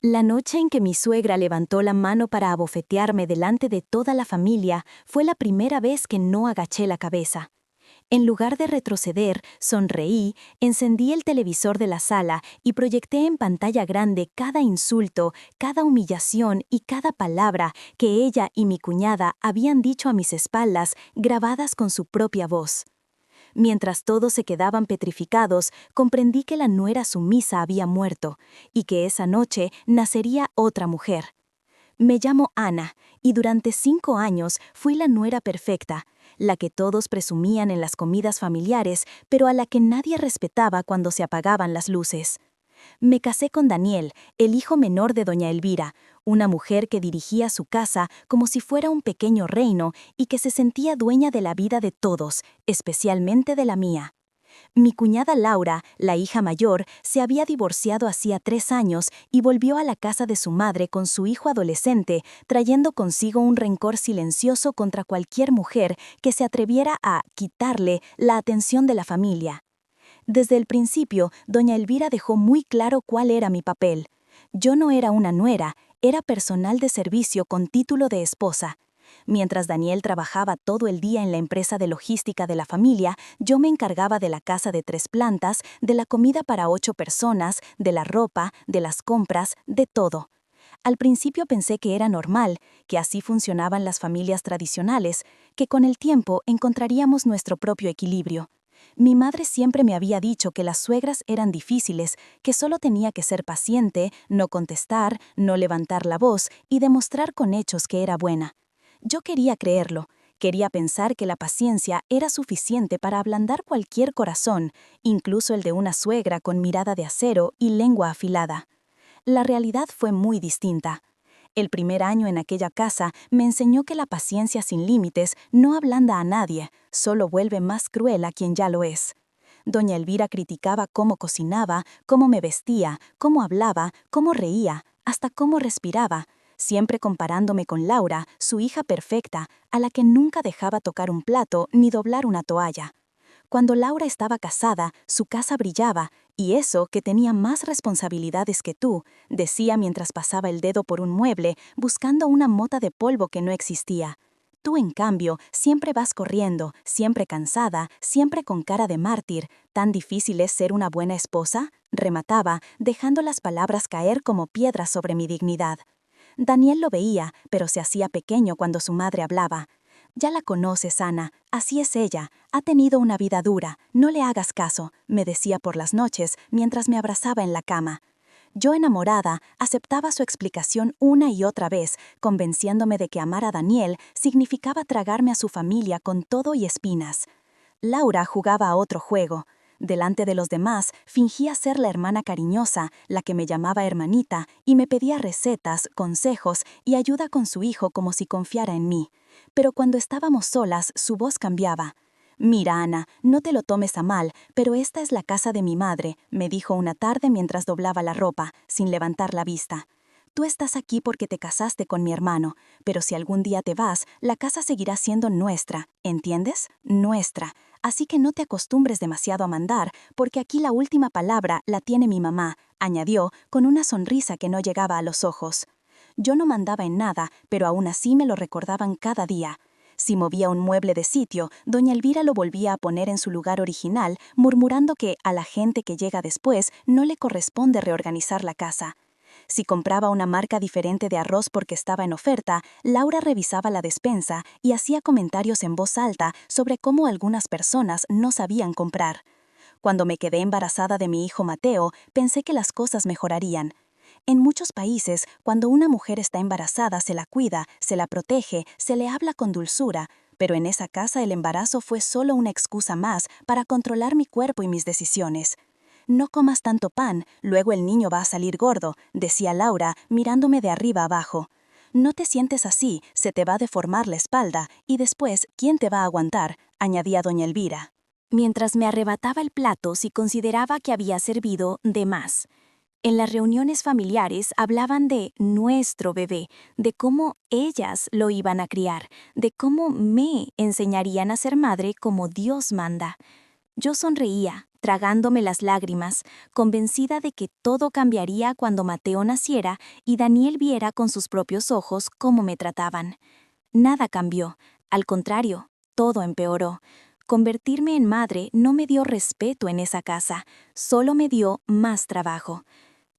La noche en que mi suegra levantó la mano para abofetearme delante de toda la familia fue la primera vez que no agaché la cabeza. En lugar de retroceder, sonreí, encendí el televisor de la sala y proyecté en pantalla grande cada insulto, cada humillación y cada palabra que ella y mi cuñada habían dicho a mis espaldas, grabadas con su propia voz. Mientras todos se quedaban petrificados, comprendí que la nuera sumisa había muerto y que esa noche nacería otra mujer. Me llamo Ana y durante 5 años fui la nuera perfecta, la que todos presumían en las comidas familiares, pero a la que nadie respetaba cuando se apagaban las luces. Me casé con Daniel, el hijo menor de doña Elvira, una mujer que dirigía su casa como si fuera un pequeño reino y que se sentía dueña de la vida de todos, especialmente de la mía. Mi cuñada Laura, la hija mayor, se había divorciado hacía 3 años y volvió a la casa de su madre con su hijo adolescente, trayendo consigo un rencor silencioso contra cualquier mujer que se atreviera a quitarle la atención de la familia. Desde el principio, doña Elvira dejó muy claro cuál era mi papel. Yo no era una nuera, era personal de servicio con título de esposa. Mientras Daniel trabajaba todo el día en la empresa de logística de la familia, yo me encargaba de la casa de 3 plantas, de la comida para 8 personas, de la ropa, de las compras, de todo. Al principio pensé que era normal, que así funcionaban las familias tradicionales, que con el tiempo encontraríamos nuestro propio equilibrio. Mi madre siempre me había dicho que las suegras eran difíciles, que solo tenía que ser paciente, no contestar, no levantar la voz y demostrar con hechos que era buena. Yo quería creerlo, quería pensar que la paciencia era suficiente para ablandar cualquier corazón, incluso el de una suegra con mirada de acero y lengua afilada. La realidad fue muy distinta. El primer año en aquella casa me enseñó que la paciencia sin límites no ablanda a nadie, solo vuelve más cruel a quien ya lo es. Doña Elvira criticaba cómo cocinaba, cómo me vestía, cómo hablaba, cómo reía, hasta cómo respiraba, siempre comparándome con Laura, su hija perfecta, a la que nunca dejaba tocar un plato ni doblar una toalla. Cuando Laura estaba casada, su casa brillaba, y eso que tenía más responsabilidades que tú, decía mientras pasaba el dedo por un mueble, buscando una mota de polvo que no existía. Tú, en cambio, siempre vas corriendo, siempre cansada, siempre con cara de mártir. ¿Tan difícil es ser una buena esposa?, remataba, dejando las palabras caer como piedras sobre mi dignidad. Daniel lo veía, pero se hacía pequeño cuando su madre hablaba. «Ya la conoces, Ana, así es ella, ha tenido una vida dura, no le hagas caso», me decía por las noches mientras me abrazaba en la cama. Yo, enamorada, aceptaba su explicación una y otra vez, convenciéndome de que amar a Daniel significaba tragarme a su familia con todo y espinas. Laura jugaba a otro juego. Delante de los demás, fingía ser la hermana cariñosa, la que me llamaba hermanita, y me pedía recetas, consejos y ayuda con su hijo como si confiara en mí. Pero cuando estábamos solas, su voz cambiaba. «Mira, Ana, no te lo tomes a mal, pero esta es la casa de mi madre», me dijo una tarde mientras doblaba la ropa, sin levantar la vista. «Tú estás aquí porque te casaste con mi hermano, pero si algún día te vas, la casa seguirá siendo nuestra, ¿entiendes? Nuestra. Así que no te acostumbres demasiado a mandar, porque aquí la última palabra la tiene mi mamá», añadió, con una sonrisa que no llegaba a los ojos. Yo no mandaba en nada, pero aún así me lo recordaban cada día. Si movía un mueble de sitio, doña Elvira lo volvía a poner en su lugar original, murmurando que a la gente que llega después no le corresponde reorganizar la casa. Si compraba una marca diferente de arroz porque estaba en oferta, Laura revisaba la despensa y hacía comentarios en voz alta sobre cómo algunas personas no sabían comprar. Cuando me quedé embarazada de mi hijo Mateo, pensé que las cosas mejorarían. En muchos países, cuando una mujer está embarazada, se la cuida, se la protege, se le habla con dulzura, pero en esa casa el embarazo fue solo una excusa más para controlar mi cuerpo y mis decisiones. «No comas tanto pan, luego el niño va a salir gordo», decía Laura, mirándome de arriba abajo. «No te sientes así, se te va a deformar la espalda, y después, ¿quién te va a aguantar?», añadía doña Elvira. Mientras me arrebataba el plato si consideraba que había servido de más. En las reuniones familiares hablaban de nuestro bebé, de cómo ellas lo iban a criar, de cómo me enseñarían a ser madre como Dios manda. Yo sonreía, tragándome las lágrimas, convencida de que todo cambiaría cuando Mateo naciera y Daniel viera con sus propios ojos cómo me trataban. Nada cambió, al contrario, todo empeoró. Convertirme en madre no me dio respeto en esa casa, solo me dio más trabajo.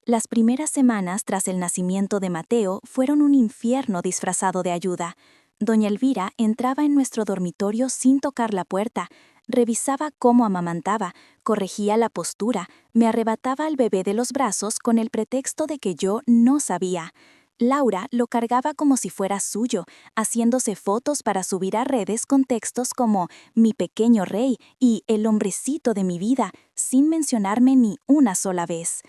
Las primeras semanas tras el nacimiento de Mateo fueron un infierno disfrazado de ayuda. Doña Elvira entraba en nuestro dormitorio sin tocar la puerta, revisaba cómo amamantaba, corregía la postura, me arrebataba al bebé de los brazos con el pretexto de que yo no sabía. Laura lo cargaba como si fuera suyo, haciéndose fotos para subir a redes con textos como «Mi pequeño rey» y «El hombrecito de mi vida», sin mencionarme ni una sola vez.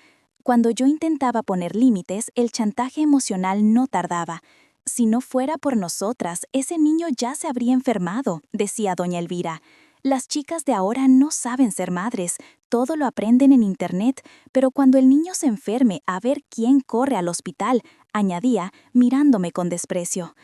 Cuando yo intentaba poner límites, el chantaje emocional no tardaba. «Si no fuera por nosotras, ese niño ya se habría enfermado», decía doña Elvira. «Las chicas de ahora no saben ser madres, todo lo aprenden en internet, pero cuando el niño se enferme, a ver quién corre al hospital», añadía, mirándome con desprecio.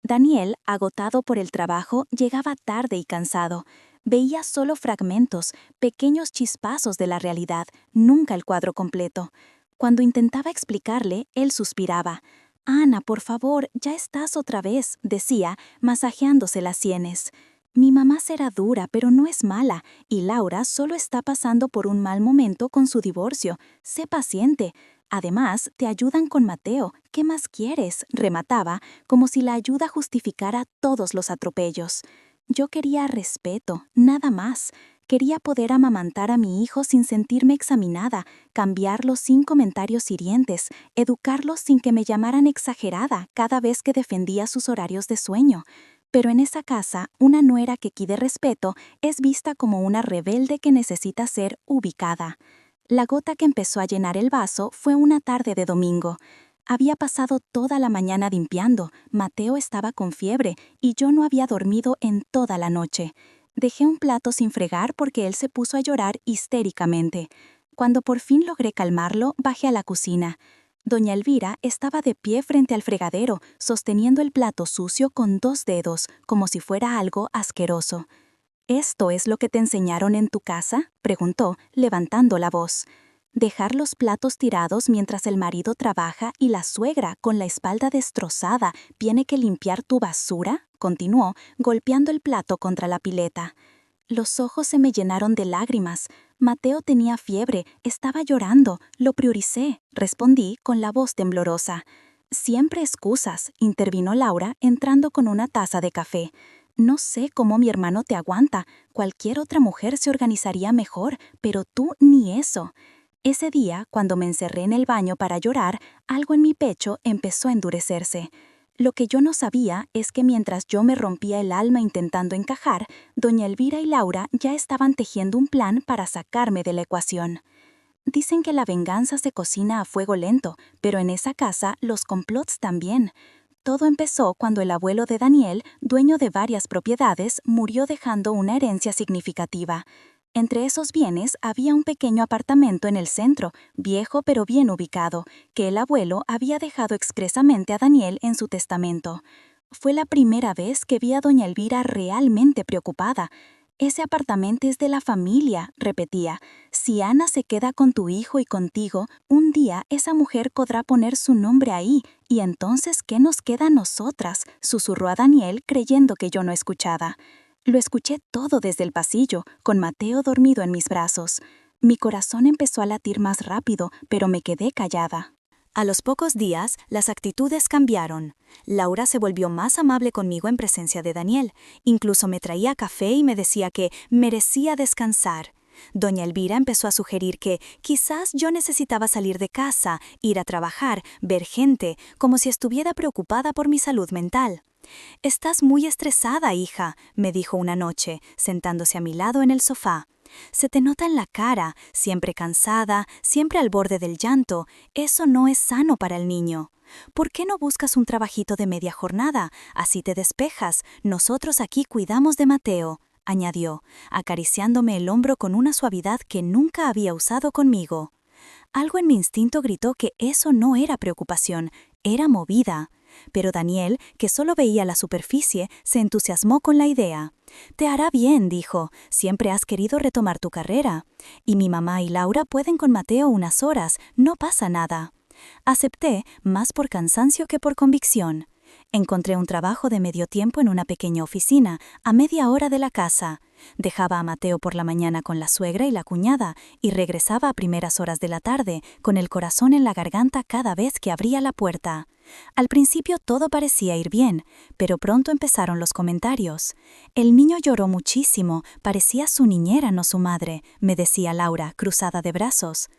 Daniel, agotado por el trabajo, llegaba tarde y cansado. Veía solo fragmentos, pequeños chispazos de la realidad, nunca el cuadro completo. Cuando intentaba explicarle, él suspiraba. «Ana, por favor, ya estás otra vez», decía, masajeándose las sienes. «Mi mamá será dura, pero no es mala, y Laura solo está pasando por un mal momento con su divorcio. Sé paciente. Además, te ayudan con Mateo. ¿Qué más quieres?», remataba, como si la ayuda justificara todos los atropellos. Yo quería respeto, nada más. Quería poder amamantar a mi hijo sin sentirme examinada, cambiarlo sin comentarios hirientes, educarlo sin que me llamaran exagerada cada vez que defendía sus horarios de sueño. Pero en esa casa, una nuera que pide respeto es vista como una rebelde que necesita ser ubicada. La gota que empezó a llenar el vaso fue una tarde de domingo. Había pasado toda la mañana limpiando, Mateo estaba con fiebre y yo no había dormido en toda la noche. Dejé un plato sin fregar porque él se puso a llorar histéricamente. Cuando por fin logré calmarlo, bajé a la cocina. Doña Elvira estaba de pie frente al fregadero, sosteniendo el plato sucio con 2 dedos, como si fuera algo asqueroso. «¿Esto es lo que te enseñaron en tu casa?», preguntó, levantando la voz. «¿Dejar los platos tirados mientras el marido trabaja y la suegra, con la espalda destrozada, tiene que limpiar tu basura?», continuó, golpeando el plato contra la pileta. Los ojos se me llenaron de lágrimas. Mateo tenía fiebre, estaba llorando, lo prioricé, respondí con la voz temblorosa. «Siempre excusas», intervino Laura, entrando con una taza de café. «No sé cómo mi hermano te aguanta. Cualquier otra mujer se organizaría mejor, pero tú ni eso». Ese día, cuando me encerré en el baño para llorar, algo en mi pecho empezó a endurecerse. Lo que yo no sabía es que mientras yo me rompía el alma intentando encajar, doña Elvira y Laura ya estaban tejiendo un plan para sacarme de la ecuación. Dicen que la venganza se cocina a fuego lento, pero en esa casa los complots también. Todo empezó cuando el abuelo de Daniel, dueño de varias propiedades, murió dejando una herencia significativa. Entre esos bienes había un pequeño apartamento en el centro, viejo pero bien ubicado, que el abuelo había dejado expresamente a Daniel en su testamento. Fue la primera vez que vi a doña Elvira realmente preocupada. «Ese apartamento es de la familia», repetía. «Si Ana se queda con tu hijo y contigo, un día esa mujer podrá poner su nombre ahí, y entonces, ¿qué nos queda a nosotras?», susurró a Daniel, creyendo que yo no escuchaba. Lo escuché todo desde el pasillo, con Mateo dormido en mis brazos. Mi corazón empezó a latir más rápido, pero me quedé callada. A los pocos días, las actitudes cambiaron. Laura se volvió más amable conmigo en presencia de Daniel. Incluso me traía café y me decía que merecía descansar. Doña Elvira empezó a sugerir que quizás yo necesitaba salir de casa, ir a trabajar, ver gente, como si estuviera preocupada por mi salud mental. «Estás muy estresada, hija», me dijo una noche, sentándose a mi lado en el sofá. «Se te nota en la cara, siempre cansada, siempre al borde del llanto. Eso no es sano para el niño. ¿Por qué no buscas un trabajito de media jornada? Así te despejas. Nosotros aquí cuidamos de Mateo», añadió, acariciándome el hombro con una suavidad que nunca había usado conmigo. Algo en mi instinto gritó que eso no era preocupación, era movida. Pero Daniel, que solo veía la superficie, se entusiasmó con la idea. «Te hará bien», dijo, «siempre has querido retomar tu carrera. Y mi mamá y Laura pueden con Mateo unas horas, no pasa nada». Acepté, más por cansancio que por convicción. Encontré un trabajo de medio tiempo en una pequeña oficina, a media hora de la casa. Dejaba a Mateo por la mañana con la suegra y la cuñada, y regresaba a primeras horas de la tarde, con el corazón en la garganta cada vez que abría la puerta. Al principio todo parecía ir bien, pero pronto empezaron los comentarios. «El niño lloró muchísimo, parecía su niñera, no su madre», me decía Laura, cruzada de brazos.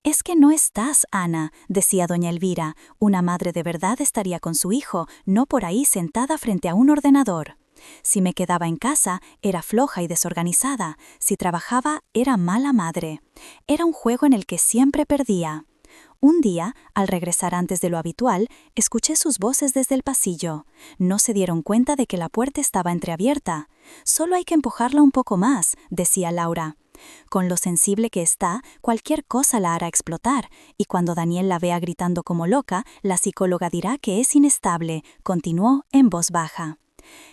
«Es que no estás, Ana», decía doña Elvira, «una madre de verdad estaría con su hijo, no por ahí sentada frente a un ordenador». Si me quedaba en casa, era floja y desorganizada. Si trabajaba, era mala madre. Era un juego en el que siempre perdía. Un día, al regresar antes de lo habitual, escuché sus voces desde el pasillo. No se dieron cuenta de que la puerta estaba entreabierta. «Solo hay que empujarla un poco más», decía Laura. «Con lo sensible que está, cualquier cosa la hará explotar, y cuando Daniel la vea gritando como loca, la psicóloga dirá que es inestable», continuó en voz baja.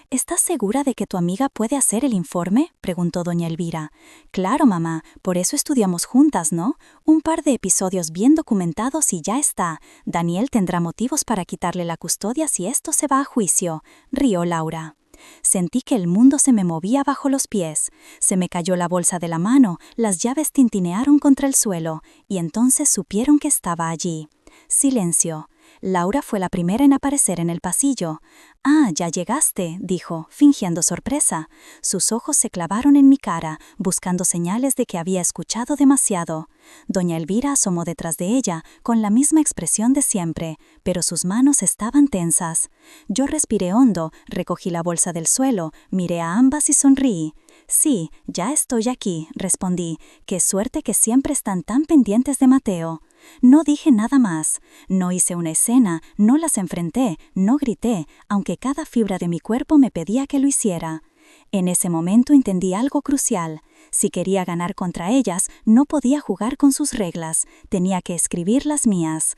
«¿Estás segura de que tu amiga puede hacer el informe?», preguntó doña Elvira. «Claro, mamá, por eso estudiamos juntas, ¿no? Un par de episodios bien documentados y ya está. Daniel tendrá motivos para quitarle la custodia si esto se va a juicio», rió Laura. Sentí que el mundo se me movía bajo los pies. Se me cayó la bolsa de la mano, las llaves tintinearon contra el suelo, y entonces supieron que estaba allí. Silencio. Laura fue la primera en aparecer en el pasillo. «Ah, ya llegaste», dijo, fingiendo sorpresa. Sus ojos se clavaron en mi cara, buscando señales de que había escuchado demasiado. Doña Elvira asomó detrás de ella, con la misma expresión de siempre, pero sus manos estaban tensas. Yo respiré hondo, recogí la bolsa del suelo, miré a ambas y sonreí. «Sí, ya estoy aquí», respondí. «Qué suerte que siempre están tan pendientes de Mateo». No dije nada más. No hice una escena, no las enfrenté, no grité, aunque cada fibra de mi cuerpo me pedía que lo hiciera. En ese momento entendí algo crucial. Si quería ganar contra ellas, no podía jugar con sus reglas, tenía que escribir las mías.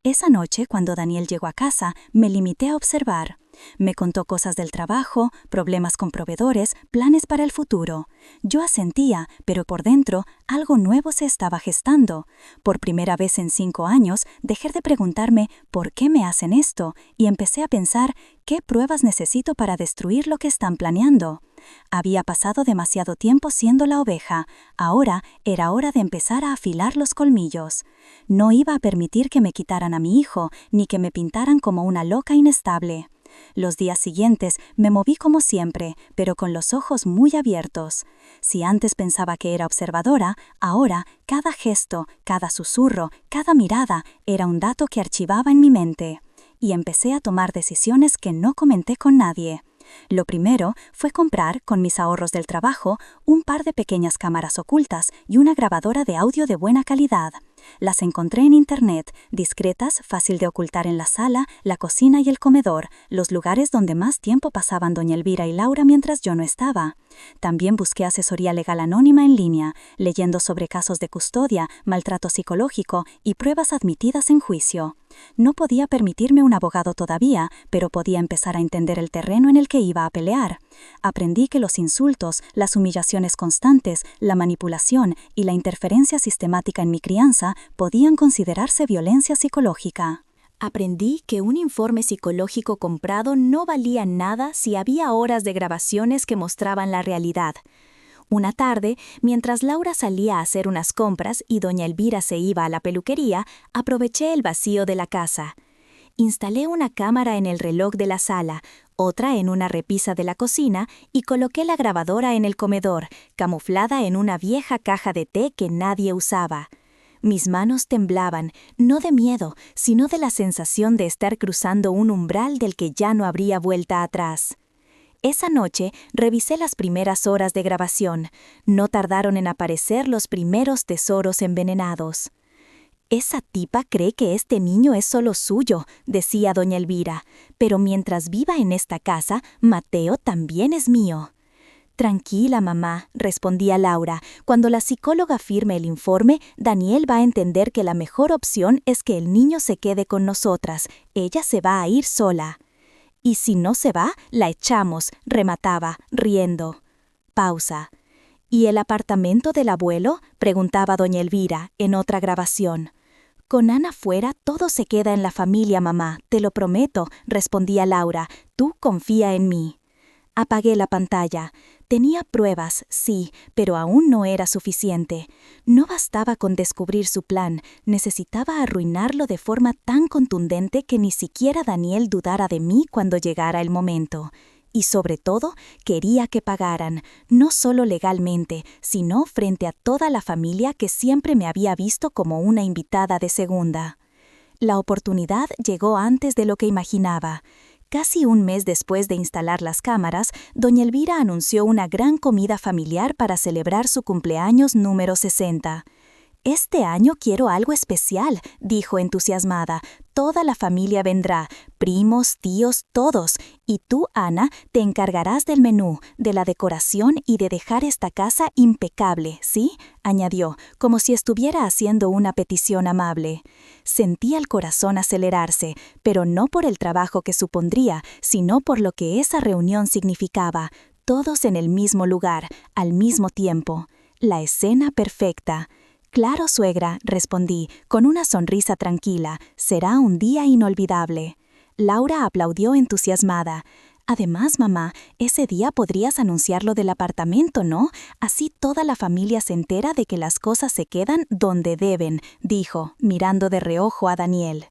Esa noche, cuando Daniel llegó a casa, me limité a observar. Me contó cosas del trabajo, problemas con proveedores, planes para el futuro. Yo asentía, pero por dentro algo nuevo se estaba gestando. Por primera vez en 5 años, dejé de preguntarme ¿por qué me hacen esto? Y empecé a pensar ¿qué pruebas necesito para destruir lo que están planeando? Había pasado demasiado tiempo siendo la oveja. Ahora era hora de empezar a afilar los colmillos. No iba a permitir que me quitaran a mi hijo, ni que me pintaran como una loca inestable. Los días siguientes me moví como siempre, pero con los ojos muy abiertos. Si antes pensaba que era observadora, ahora cada gesto, cada susurro, cada mirada era un dato que archivaba en mi mente. Y empecé a tomar decisiones que no comenté con nadie. Lo primero fue comprar, con mis ahorros del trabajo, un par de pequeñas cámaras ocultas y una grabadora de audio de buena calidad. Las encontré en internet, discretas, fácil de ocultar en la sala, la cocina y el comedor, los lugares donde más tiempo pasaban doña Elvira y Laura mientras yo no estaba. También busqué asesoría legal anónima en línea, leyendo sobre casos de custodia, maltrato psicológico y pruebas admitidas en juicio. No podía permitirme un abogado todavía, pero podía empezar a entender el terreno en el que iba a pelear. Aprendí que los insultos, las humillaciones constantes, la manipulación y la interferencia sistemática en mi crianza podían considerarse violencia psicológica. Aprendí que un informe psicológico comprado no valía nada si había horas de grabaciones que mostraban la realidad. Una tarde, mientras Laura salía a hacer unas compras y doña Elvira se iba a la peluquería, aproveché el vacío de la casa. Instalé una cámara en el reloj de la sala, otra en una repisa de la cocina y coloqué la grabadora en el comedor, camuflada en una vieja caja de té que nadie usaba. Mis manos temblaban, no de miedo, sino de la sensación de estar cruzando un umbral del que ya no habría vuelta atrás. Esa noche revisé las primeras horas de grabación. No tardaron en aparecer los primeros tesoros envenenados. «Esa tipa cree que este niño es solo suyo», decía doña Elvira, «pero mientras viva en esta casa, Mateo también es mío». Tranquila, mamá, respondía Laura. Cuando la psicóloga firme el informe, Daniel va a entender que la mejor opción es que el niño se quede con nosotras. Ella se va a ir sola. Y si no se va, la echamos, remataba, riendo. Pausa. ¿Y el apartamento del abuelo?, preguntaba doña Elvira, en otra grabación. Con Ana fuera, todo se queda en la familia, mamá, te lo prometo, respondía Laura. Tú confía en mí. Apagué la pantalla. Tenía pruebas, sí, pero aún no era suficiente. No bastaba con descubrir su plan, necesitaba arruinarlo de forma tan contundente que ni siquiera Daniel dudara de mí cuando llegara el momento. Y sobre todo, quería que pagaran, no solo legalmente, sino frente a toda la familia que siempre me había visto como una invitada de segunda. La oportunidad llegó antes de lo que imaginaba. Casi un mes después de instalar las cámaras, doña Elvira anunció una gran comida familiar para celebrar su cumpleaños número 60. «Este año quiero algo especial», dijo entusiasmada. «Toda la familia vendrá, primos, tíos, todos. Y tú, Ana, te encargarás del menú, de la decoración y de dejar esta casa impecable, ¿sí?», añadió, como si estuviera haciendo una petición amable. Sentía el corazón acelerarse, pero no por el trabajo que supondría, sino por lo que esa reunión significaba. Todos en el mismo lugar, al mismo tiempo. La escena perfecta. «Claro, suegra», respondí, con una sonrisa tranquila. «Será un día inolvidable». Laura aplaudió entusiasmada. «Además, mamá, ese día podrías anunciar lo del apartamento, ¿no? Así toda la familia se entera de que las cosas se quedan donde deben», dijo, mirando de reojo a Daniel.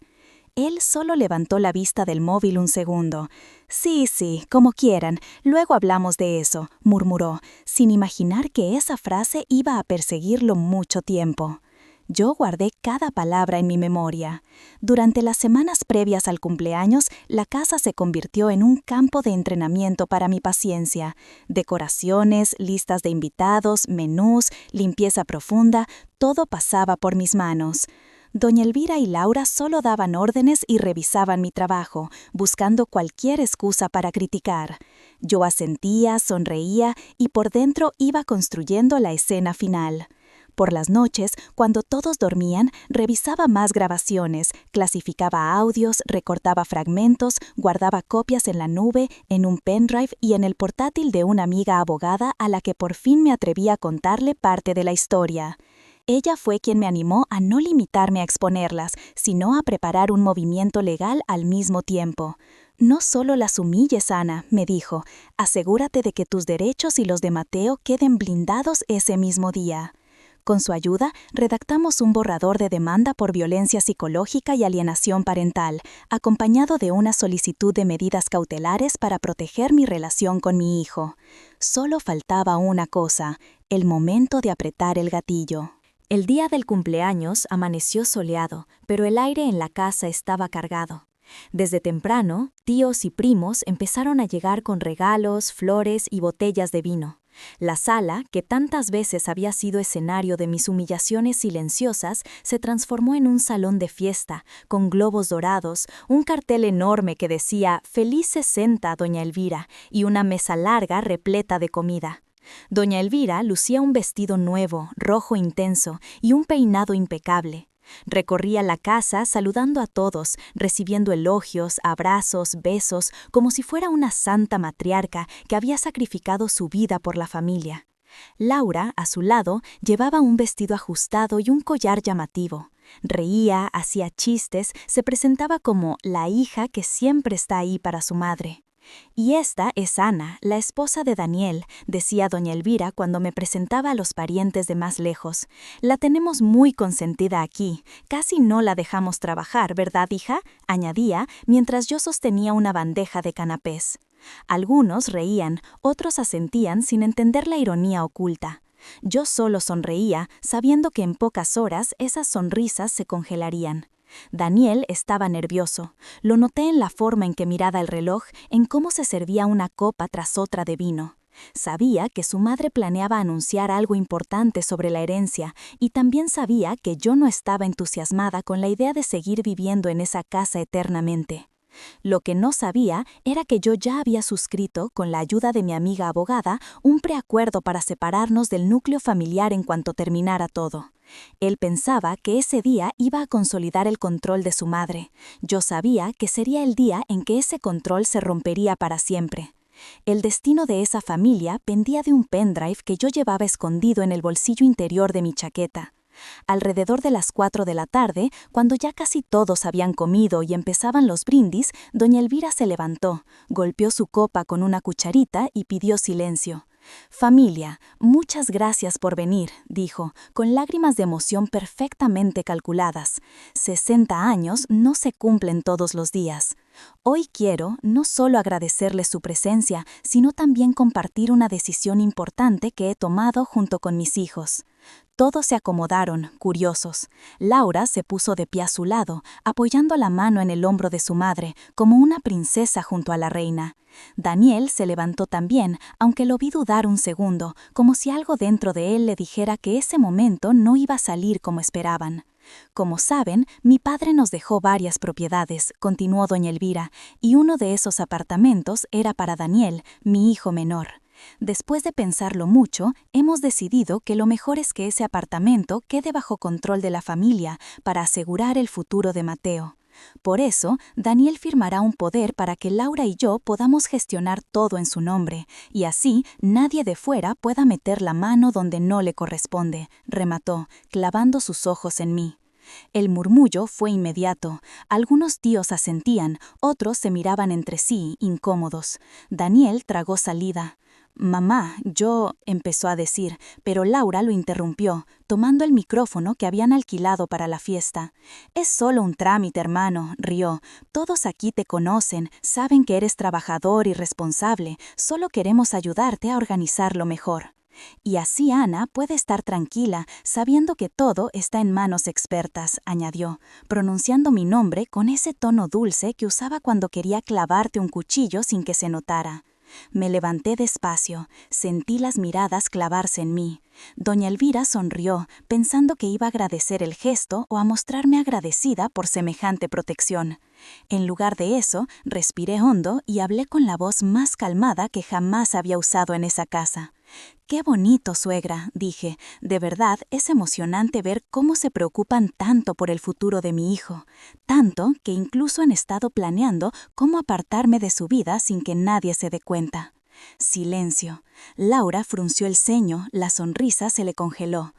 Él solo levantó la vista del móvil un segundo. «Sí, como quieran, luego hablamos de eso», murmuró, sin imaginar que esa frase iba a perseguirlo mucho tiempo. Yo guardé cada palabra en mi memoria. Durante las semanas previas al cumpleaños, la casa se convirtió en un campo de entrenamiento para mi paciencia. Decoraciones, listas de invitados, menús, limpieza profunda, todo pasaba por mis manos. Doña Elvira y Laura solo daban órdenes y revisaban mi trabajo, buscando cualquier excusa para criticar. Yo asentía, sonreía y por dentro iba construyendo la escena final. Por las noches, cuando todos dormían, revisaba más grabaciones, clasificaba audios, recortaba fragmentos, guardaba copias en la nube, en un pendrive y en el portátil de una amiga abogada a la que por fin me atreví a contarle parte de la historia. Ella fue quien me animó a no limitarme a exponerlas, sino a preparar un movimiento legal al mismo tiempo. «No solo las humilles, Ana», me dijo, «asegúrate de que tus derechos y los de Mateo queden blindados ese mismo día». Con su ayuda, redactamos un borrador de demanda por violencia psicológica y alienación parental, acompañado de una solicitud de medidas cautelares para proteger mi relación con mi hijo. Solo faltaba una cosa, el momento de apretar el gatillo. El día del cumpleaños amaneció soleado, pero el aire en la casa estaba cargado. Desde temprano, tíos y primos empezaron a llegar con regalos, flores y botellas de vino. La sala, que tantas veces había sido escenario de mis humillaciones silenciosas, se transformó en un salón de fiesta, con globos dorados, un cartel enorme que decía «Feliz 60, doña Elvira», y una mesa larga repleta de comida. Doña Elvira lucía un vestido nuevo, rojo intenso, y un peinado impecable. Recorría la casa saludando a todos, recibiendo elogios, abrazos, besos, como si fuera una santa matriarca que había sacrificado su vida por la familia. Laura, a su lado, llevaba un vestido ajustado y un collar llamativo. Reía, hacía chistes, se presentaba como la hija que siempre está ahí para su madre. «Y esta es Ana, la esposa de Daniel», decía doña Elvira cuando me presentaba a los parientes de más lejos. «La tenemos muy consentida aquí, casi no la dejamos trabajar, ¿verdad, hija?», añadía, mientras yo sostenía una bandeja de canapés. Algunos reían, otros asentían sin entender la ironía oculta. Yo solo sonreía, sabiendo que en pocas horas esas sonrisas se congelarían. Daniel estaba nervioso. Lo noté en la forma en que miraba el reloj, en cómo se servía una copa tras otra de vino. Sabía que su madre planeaba anunciar algo importante sobre la herencia y también sabía que yo no estaba entusiasmada con la idea de seguir viviendo en esa casa eternamente. Lo que no sabía era que yo ya había suscrito, con la ayuda de mi amiga abogada, un preacuerdo para separarnos del núcleo familiar en cuanto terminara todo. Él pensaba que ese día iba a consolidar el control de su madre. Yo sabía que sería el día en que ese control se rompería para siempre. El destino de esa familia pendía de un pendrive que yo llevaba escondido en el bolsillo interior de mi chaqueta. Alrededor de las 4 de la tarde, cuando ya casi todos habían comido y empezaban los brindis, doña Elvira se levantó, golpeó su copa con una cucharita y pidió silencio. «Familia, muchas gracias por venir», dijo, con lágrimas de emoción perfectamente calculadas. 60 años no se cumplen todos los días. Hoy quiero no solo agradecerles su presencia, sino también compartir una decisión importante que he tomado junto con mis hijos. Todos se acomodaron, curiosos. Laura se puso de pie a su lado, apoyando la mano en el hombro de su madre, como una princesa junto a la reina. Daniel se levantó también, aunque lo vi dudar un segundo, como si algo dentro de él le dijera que ese momento no iba a salir como esperaban. «Como saben, mi padre nos dejó varias propiedades», continuó doña Elvira, «y uno de esos apartamentos era para Daniel, mi hijo menor. Después de pensarlo mucho, hemos decidido que lo mejor es que ese apartamento quede bajo control de la familia para asegurar el futuro de Mateo. Por eso, Daniel firmará un poder para que Laura y yo podamos gestionar todo en su nombre, y así nadie de fuera pueda meter la mano donde no le corresponde», remató, clavando sus ojos en mí. El murmullo fue inmediato. Algunos tíos asentían, otros se miraban entre sí, incómodos. Daniel tragó saliva. «Mamá, yo», empezó a decir, pero Laura lo interrumpió, tomando el micrófono que habían alquilado para la fiesta. «Es solo un trámite, hermano», rió. «Todos aquí te conocen, saben que eres trabajador y responsable, solo queremos ayudarte a organizarlo mejor». «Y así Ana puede estar tranquila, sabiendo que todo está en manos expertas», añadió, pronunciando mi nombre con ese tono dulce que usaba cuando quería clavarte un cuchillo sin que se notara. Me levanté despacio, sentí las miradas clavarse en mí. Doña Elvira sonrió, pensando que iba a agradecer el gesto o a mostrarme agradecida por semejante protección. En lugar de eso, respiré hondo y hablé con la voz más calmada que jamás había usado en esa casa. «Qué bonito, suegra», dije. «De verdad es emocionante ver cómo se preocupan tanto por el futuro de mi hijo. Tanto que incluso han estado planeando cómo apartarme de su vida sin que nadie se dé cuenta». Silencio. Laura frunció el ceño, la sonrisa se le congeló.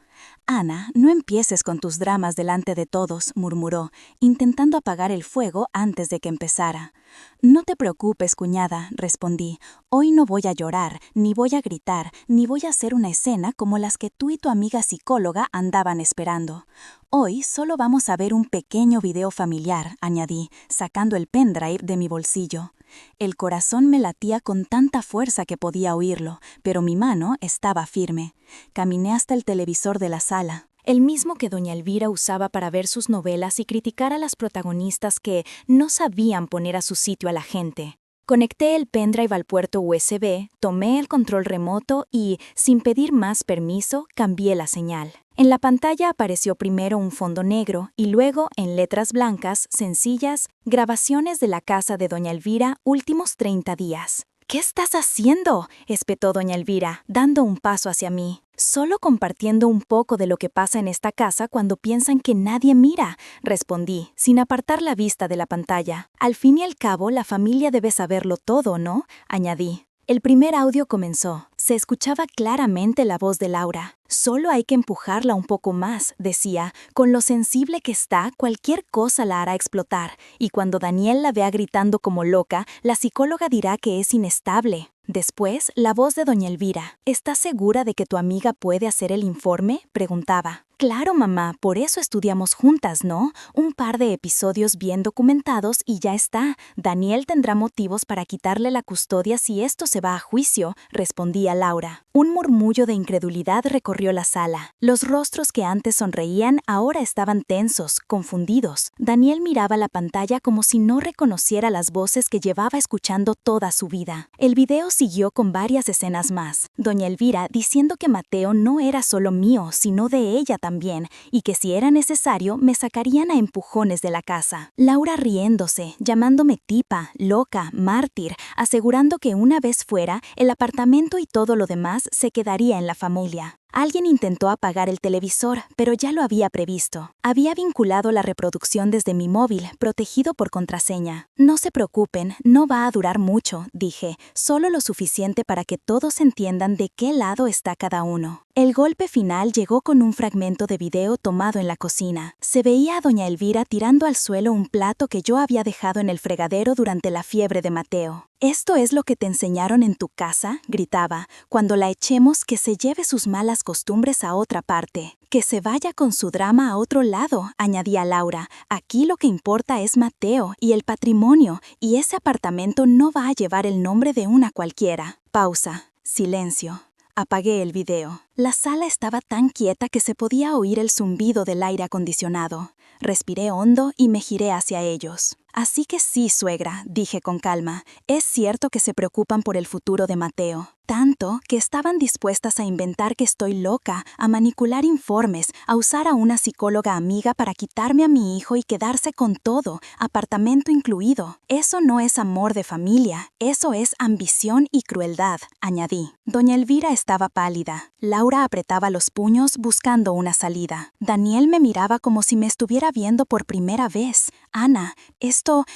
«Ana, no empieces con tus dramas delante de todos», murmuró, intentando apagar el fuego antes de que empezara. «No te preocupes, cuñada», respondí. «Hoy no voy a llorar, ni voy a gritar, ni voy a hacer una escena como las que tú y tu amiga psicóloga andaban esperando. Hoy solo vamos a ver un pequeño video familiar», añadí, sacando el pendrive de mi bolsillo. El corazón me latía con tanta fuerza que podía oírlo, pero mi mano estaba firme. Caminé hasta el televisor de la sala, el mismo que doña Elvira usaba para ver sus novelas y criticar a las protagonistas que no sabían poner a su sitio a la gente. Conecté el pendrive al puerto USB, tomé el control remoto y, sin pedir más permiso, cambié la señal. En la pantalla apareció primero un fondo negro y luego, en letras blancas, sencillas, «Grabaciones de la casa de doña Elvira, últimos 30 días». «¿Qué estás haciendo?», espetó doña Elvira, dando un paso hacia mí. «Solo compartiendo un poco de lo que pasa en esta casa cuando piensan que nadie mira», respondí, sin apartar la vista de la pantalla. «Al fin y al cabo, la familia debe saberlo todo, ¿no?», añadí. El primer audio comenzó. Se escuchaba claramente la voz de Laura. «Solo hay que empujarla un poco más», decía. «Con lo sensible que está, cualquier cosa la hará explotar. Y cuando Daniel la vea gritando como loca, la psicóloga dirá que es inestable». Después, la voz de doña Elvira. «¿Estás segura de que tu amiga puede hacer el informe?», preguntaba. «Claro, mamá, por eso estudiamos juntas, ¿no? Un par de episodios bien documentados y ya está. Daniel tendrá motivos para quitarle la custodia si esto se va a juicio», respondía Laura. Un murmullo de incredulidad recorrió la sala. Los rostros que antes sonreían ahora estaban tensos, confundidos. Daniel miraba la pantalla como si no reconociera las voces que llevaba escuchando toda su vida. El video siguió con varias escenas más. Doña Elvira diciendo que Mateo no era solo mío, sino de ella también. también, y que si era necesario me sacarían a empujones de la casa. Laura riéndose, llamándome tipa, loca, mártir, asegurando que una vez fuera, el apartamento y todo lo demás se quedaría en la familia. Alguien intentó apagar el televisor, pero ya lo había previsto. Había vinculado la reproducción desde mi móvil, protegido por contraseña. No se preocupen, no va a durar mucho, dije, solo lo suficiente para que todos entiendan de qué lado está cada uno. El golpe final llegó con un fragmento de video tomado en la cocina. Se veía a doña Elvira tirando al suelo un plato que yo había dejado en el fregadero durante la fiebre de Mateo. «¿Esto es lo que te enseñaron en tu casa?», gritaba. «Cuando la echemos, que se lleve sus malas costumbres a otra parte. Que se vaya con su drama a otro lado», añadía Laura. «Aquí lo que importa es Mateo y el patrimonio, y ese apartamento no va a llevar el nombre de una cualquiera». Pausa. Silencio. Apagué el video. La sala estaba tan quieta que se podía oír el zumbido del aire acondicionado. Respiré hondo y me giré hacia ellos. «Así que sí, suegra», dije con calma. «Es cierto que se preocupan por el futuro de Mateo. Tanto que estaban dispuestas a inventar que estoy loca, a manipular informes, a usar a una psicóloga amiga para quitarme a mi hijo y quedarse con todo, apartamento incluido. Eso no es amor de familia, eso es ambición y crueldad», añadí. Doña Elvira estaba pálida. Laura apretaba los puños buscando una salida. Daniel me miraba como si me estuviera viendo por primera vez. «Ana, esto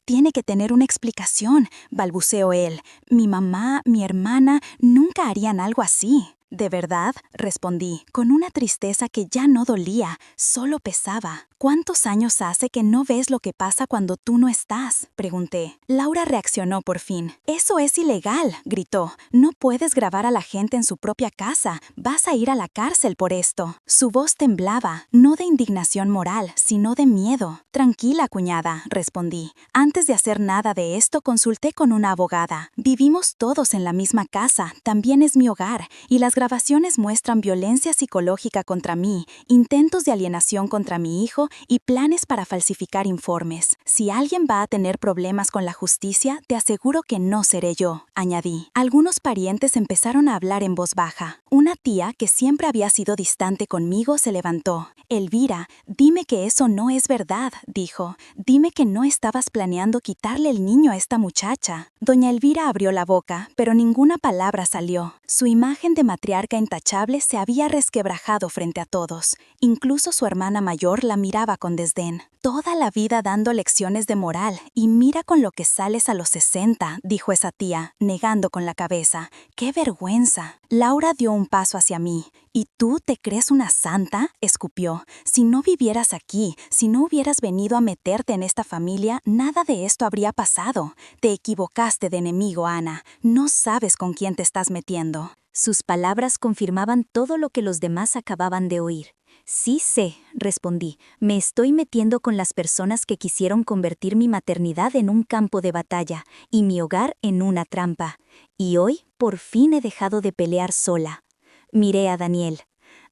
tiene que tener una explicación», balbuceó él. «Mi mamá, mi hermana, nunca harían algo así». «¿De verdad?», respondí, con una tristeza que ya no dolía, solo pesaba. «¿Cuántos años hace que no ves lo que pasa cuando tú no estás?», pregunté. Laura reaccionó por fin. «Eso es ilegal», gritó. «No puedes grabar a la gente en su propia casa. Vas a ir a la cárcel por esto». Su voz temblaba, no de indignación moral, sino de miedo. «Tranquila, cuñada», respondí. «Antes de hacer nada de esto, consulté con una abogada. Vivimos todos en la misma casa, también es mi hogar, y las grabaciones muestran violencia psicológica contra mí, intentos de alienación contra mi hijo y planes para falsificar informes. Si alguien va a tener problemas con la justicia, te aseguro que no seré yo», añadí. Algunos parientes empezaron a hablar en voz baja. Una tía, que siempre había sido distante conmigo, se levantó. «Elvira, dime que eso no es verdad», dijo. «Dime que no estabas planeando quitarle el niño a esta muchacha». Doña Elvira abrió la boca, pero ninguna palabra salió. Su imagen de matriarca intachable se había resquebrajado frente a todos. Incluso su hermana mayor la miraba con desdén. «Toda la vida dando lecciones de moral, y mira con lo que sales a los 60», dijo esa tía, negando con la cabeza. «¡Qué vergüenza!». Laura dio un paso hacia mí. «¿Y tú te crees una santa?», escupió. «Si no vivieras aquí, si no hubieras venido a meterte en esta familia, nada de esto habría pasado. Te equivocaste de enemigo, Ana. No sabes con quién te estás metiendo». Sus palabras confirmaban todo lo que los demás acababan de oír. «Sí sé», respondí. «Me estoy metiendo con las personas que quisieron convertir mi maternidad en un campo de batalla y mi hogar en una trampa. Y hoy, por fin he dejado de pelear sola». Miré a Daniel.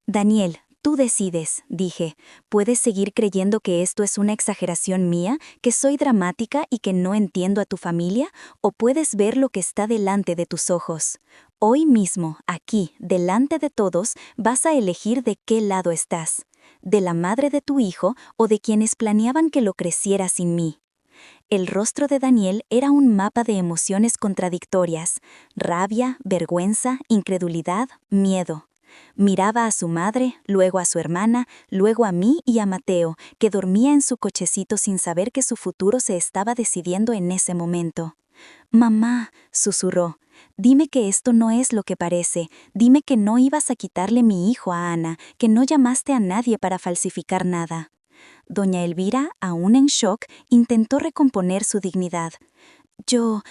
«Daniel, tú decides», dije. «Puedes seguir creyendo que esto es una exageración mía, que soy dramática y que no entiendo a tu familia, o puedes ver lo que está delante de tus ojos. Hoy mismo, aquí, delante de todos, vas a elegir de qué lado estás, de la madre de tu hijo o de quienes planeaban que lo creciera sin mí». El rostro de Daniel era un mapa de emociones contradictorias: rabia, vergüenza, incredulidad, miedo. Miraba a su madre, luego a su hermana, luego a mí y a Mateo, que dormía en su cochecito sin saber que su futuro se estaba decidiendo en ese momento. «Mamá», susurró, «dime que esto no es lo que parece. Dime que no ibas a quitarle mi hijo a Ana, que no llamaste a nadie para falsificar nada». Doña Elvira, aún en shock, intentó recomponer su dignidad. Yo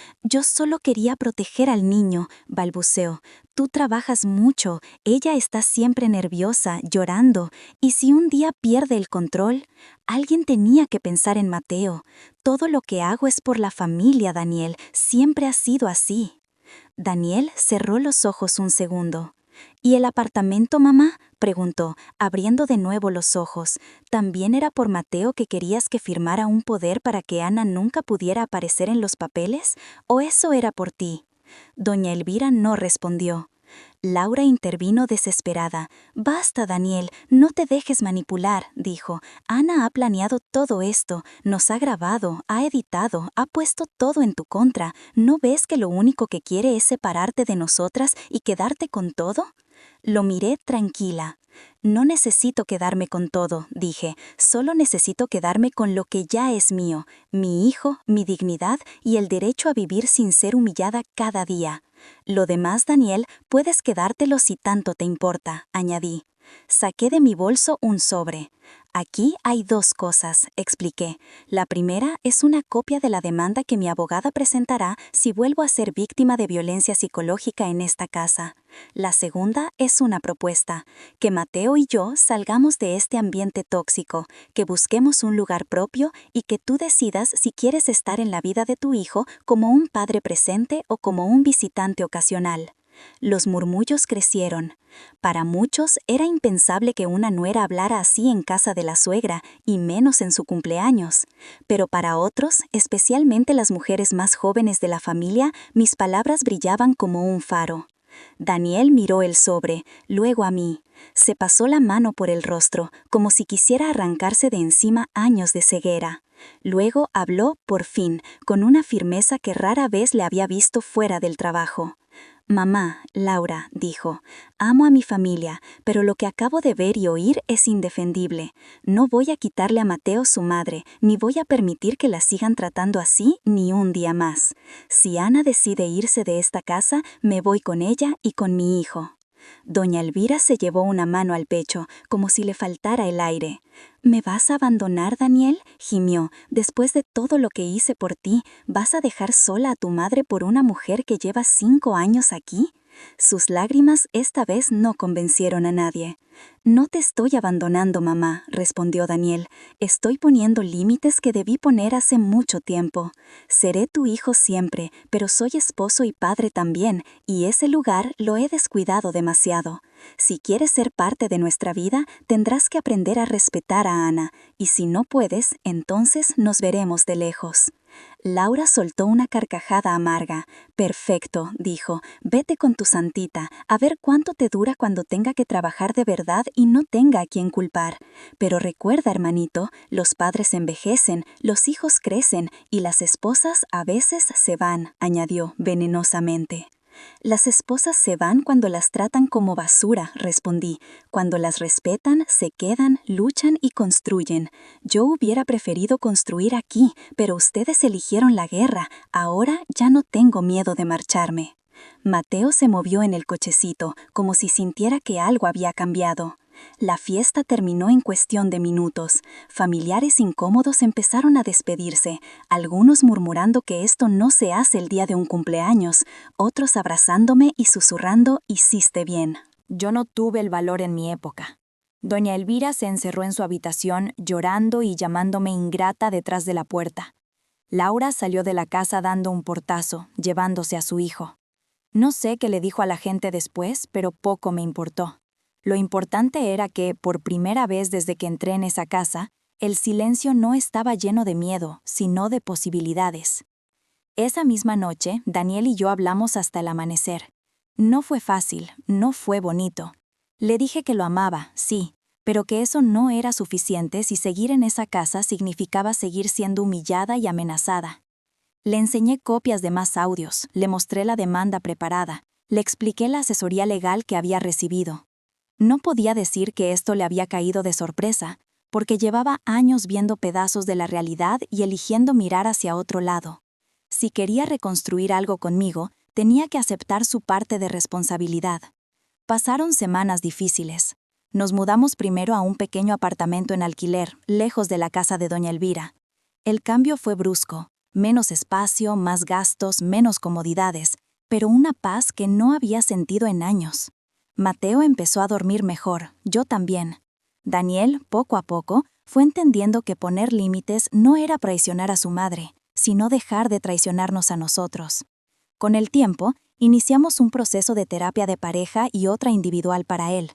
solo quería proteger al niño», balbuceó. «Tú trabajas mucho, ella está siempre nerviosa, llorando, y si un día pierde el control, alguien tenía que pensar en Mateo. Todo lo que hago es por la familia, Daniel, siempre ha sido así». Daniel cerró los ojos un segundo. «¿Y el apartamento, mamá?», preguntó, abriendo de nuevo los ojos. «¿También era por Mateo que querías que firmara un poder para que Ana nunca pudiera aparecer en los papeles? ¿O eso era por ti?». Doña Elvira no respondió. Laura intervino desesperada. «Basta, Daniel, no te dejes manipular», dijo. «Ana ha planeado todo esto, nos ha grabado, ha editado, ha puesto todo en tu contra. ¿No ves que lo único que quiere es separarte de nosotras y quedarte con todo?» Lo miré tranquila. «No necesito quedarme con todo», dije, «solo necesito quedarme con lo que ya es mío, mi hijo, mi dignidad y el derecho a vivir sin ser humillada cada día. Lo demás, Daniel, puedes quedártelo si tanto te importa», añadí. Saqué de mi bolso un sobre. «Aquí hay 2 cosas», expliqué. «La primera es una copia de la demanda que mi abogada presentará si vuelvo a ser víctima de violencia psicológica en esta casa. La segunda es una propuesta, que Mateo y yo salgamos de este ambiente tóxico, que busquemos un lugar propio y que tú decidas si quieres estar en la vida de tu hijo como un padre presente o como un visitante ocasional». Los murmullos crecieron. Para muchos era impensable que una nuera hablara así en casa de la suegra, y menos en su cumpleaños. Pero para otros, especialmente las mujeres más jóvenes de la familia, mis palabras brillaban como un faro. Daniel miró el sobre, luego a mí. Se pasó la mano por el rostro, como si quisiera arrancarse de encima años de ceguera. Luego habló, por fin, con una firmeza que rara vez le había visto fuera del trabajo. «Mamá, Laura», dijo, «amo a mi familia, pero lo que acabo de ver y oír es indefendible. No voy a quitarle a Mateo su madre, ni voy a permitir que la sigan tratando así ni un día más. Si Ana decide irse de esta casa, me voy con ella y con mi hijo». Doña Elvira se llevó una mano al pecho, como si le faltara el aire. «¿Me vas a abandonar, Daniel?», gimió. «Después de todo lo que hice por ti, ¿vas a dejar sola a tu madre por una mujer que lleva 5 años aquí?». Sus lágrimas esta vez no convencieron a nadie. «No te estoy abandonando, mamá», respondió Daniel. «Estoy poniendo límites que debí poner hace mucho tiempo. Seré tu hijo siempre, pero soy esposo y padre también, y ese lugar lo he descuidado demasiado. Si quieres ser parte de nuestra vida, tendrás que aprender a respetar a Ana, y si no puedes, entonces nos veremos de lejos». Laura soltó una carcajada amarga. «Perfecto», dijo, «vete con tu santita, a ver cuánto te dura cuando tenga que trabajar de verdad y no tenga a quien culpar. Pero recuerda, hermanito, los padres envejecen, los hijos crecen y las esposas a veces se van», añadió venenosamente. «Las esposas se van cuando las tratan como basura», respondí. «Cuando las respetan, se quedan, luchan y construyen. Yo hubiera preferido construir aquí, pero ustedes eligieron la guerra. Ahora ya no tengo miedo de marcharme». Mateo se movió en el cochecito, como si sintiera que algo había cambiado. La fiesta terminó en cuestión de minutos. Familiares incómodos empezaron a despedirse, algunos murmurando que esto no se hace el día de un cumpleaños, otros abrazándome y susurrando «hiciste bien». Yo no tuve el valor en mi época. Doña Elvira se encerró en su habitación, llorando y llamándome ingrata detrás de la puerta. Laura salió de la casa dando un portazo, llevándose a su hijo. No sé qué le dijo a la gente después, pero poco me importó. Lo importante era que, por primera vez desde que entré en esa casa, el silencio no estaba lleno de miedo, sino de posibilidades. Esa misma noche, Daniel y yo hablamos hasta el amanecer. No fue fácil, no fue bonito. Le dije que lo amaba, sí, pero que eso no era suficiente si seguir en esa casa significaba seguir siendo humillada y amenazada. Le enseñé copias de más audios, le mostré la demanda preparada, le expliqué la asesoría legal que había recibido. No podía decir que esto le había caído de sorpresa, porque llevaba años viendo pedazos de la realidad y eligiendo mirar hacia otro lado. Si quería reconstruir algo conmigo, tenía que aceptar su parte de responsabilidad. Pasaron semanas difíciles. Nos mudamos primero a un pequeño apartamento en alquiler, lejos de la casa de doña Elvira. El cambio fue brusco, menos espacio, más gastos, menos comodidades, pero una paz que no había sentido en años. Mateo empezó a dormir mejor, yo también. Daniel, poco a poco, fue entendiendo que poner límites no era traicionar a su madre, sino dejar de traicionarnos a nosotros. Con el tiempo, iniciamos un proceso de terapia de pareja y otra individual para él.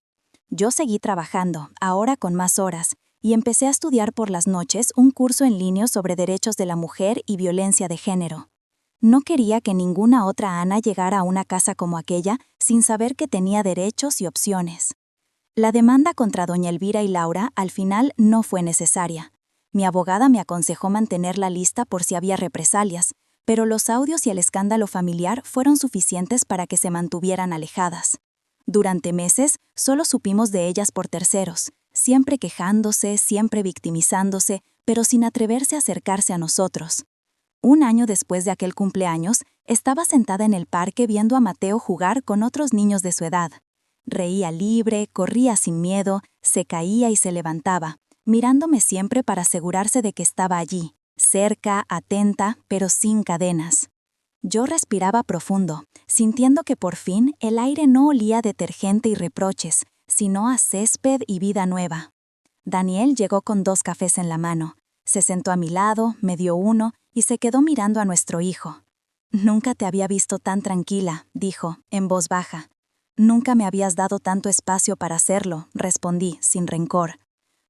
Yo seguí trabajando, ahora con más horas, y empecé a estudiar por las noches un curso en línea sobre derechos de la mujer y violencia de género. No quería que ninguna otra Ana llegara a una casa como aquella sin saber que tenía derechos y opciones. La demanda contra doña Elvira y Laura al final no fue necesaria. Mi abogada me aconsejó mantenerla lista por si había represalias, pero los audios y el escándalo familiar fueron suficientes para que se mantuvieran alejadas. Durante meses solo supimos de ellas por terceros, siempre quejándose, siempre victimizándose, pero sin atreverse a acercarse a nosotros. Un año después de aquel cumpleaños, estaba sentada en el parque viendo a Mateo jugar con otros niños de su edad. Reía libre, corría sin miedo, se caía y se levantaba, mirándome siempre para asegurarse de que estaba allí, cerca, atenta, pero sin cadenas. Yo respiraba profundo, sintiendo que por fin el aire no olía a detergente y reproches, sino a césped y vida nueva. Daniel llegó con 2 cafés en la mano. Se sentó a mi lado, me dio uno y se quedó mirando a nuestro hijo. «Nunca te había visto tan tranquila», dijo, en voz baja. «Nunca me habías dado tanto espacio para hacerlo», respondí, sin rencor.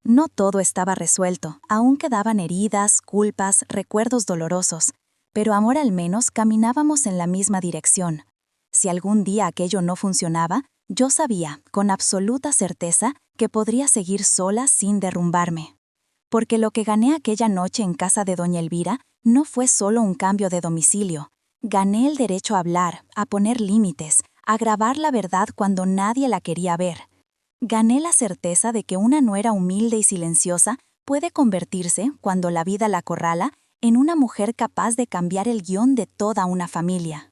No todo estaba resuelto, aún quedaban heridas, culpas, recuerdos dolorosos, pero amor al menos caminábamos en la misma dirección. Si algún día aquello no funcionaba, yo sabía, con absoluta certeza, que podría seguir sola sin derrumbarme. Porque lo que gané aquella noche en casa de doña Elvira no fue solo un cambio de domicilio. Gané el derecho a hablar, a poner límites, a grabar la verdad cuando nadie la quería ver. Gané la certeza de que una nuera humilde y silenciosa puede convertirse, cuando la vida la acorrala, en una mujer capaz de cambiar el guión de toda una familia.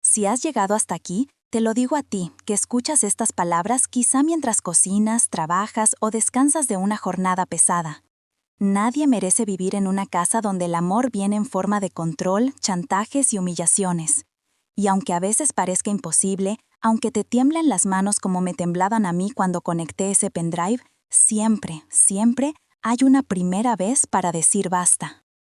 Si has llegado hasta aquí, te lo digo a ti, que escuchas estas palabras quizá mientras cocinas, trabajas o descansas de una jornada pesada. Nadie merece vivir en una casa donde el amor viene en forma de control, chantajes y humillaciones. Y aunque a veces parezca imposible, aunque te tiemblen las manos como me temblaban a mí cuando conecté ese pendrive, siempre, siempre hay una primera vez para decir basta.